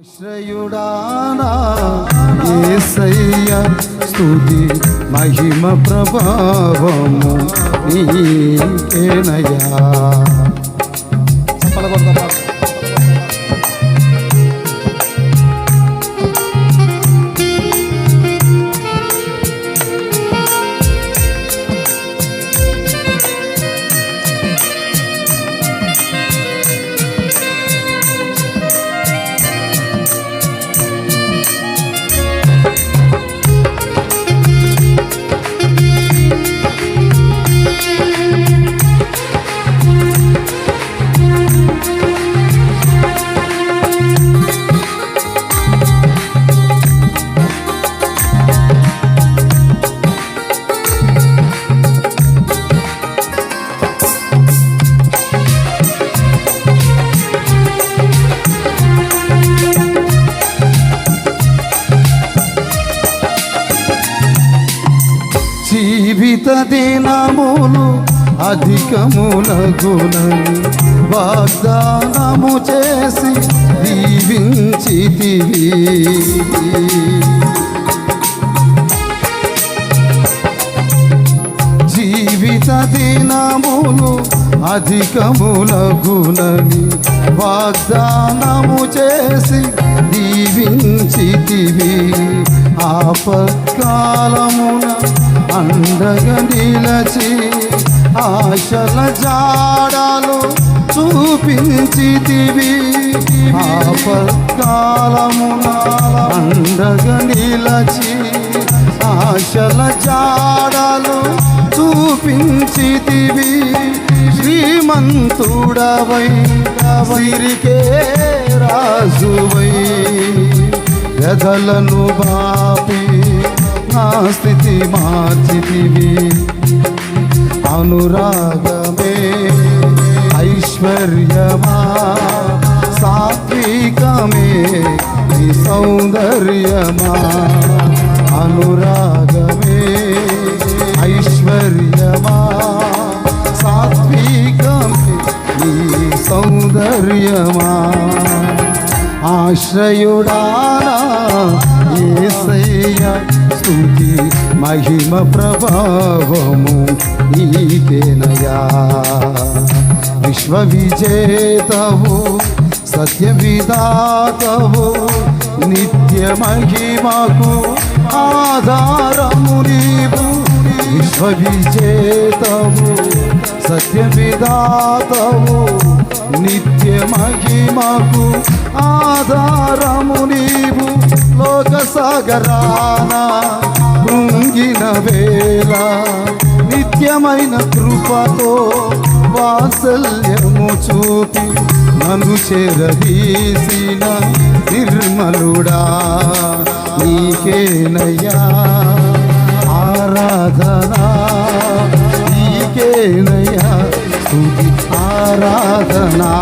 ఆశ్రయుడానా యేసయ్య స్తుతి మహిమ ప్రభావము నీకేనయ్యా. జీవిత దినములు అధికములగునని వాగ్దానము చేసి దీవించితివి. జీవిత దినములు అధికములగునని వాగ్దానము చేసి దీవించితివి. ఆపత్కాలమున అండగా నిలచి ఆశల జాడలు చూపించితివి. ఆపత్కాలమున అండగా నిలచి ఆశల జాడలు చూపించితివి. శ్రీమంతుడవై సిరికే రాజువై గదలను బాపి నా స్థితి మార్చితివి. అనురాగమే ఐశ్వర్యమా సాత్వికమే నీ సౌందర్యమా. అనురాగమే ఐశ్వర్యమా సాత్వికమే నీ సౌందర్యమా. ఆశ్రయుడానా యేసయ్య స్తుతి మహిమ ప్రభావము నీకేనయ్యా. విశ్వ విజేతవు సత్య విధాతవు నిత్య మహిమకు ఆధారము నీవు. విశ్వ విజేతవు సత్య విధాతవు నిత్య మహిమకు ఆధారము నీవు. లోక సాగరాన కృంగిన వేళ నిత్యమైన కృపతో వాత్సల్యము చూపి నన్ను చేరదీసిన నిర్మలుడా నీకేనయ్యా ఆరాధనా. నీకేనయ్యా స్తుతి ఆరాధనా.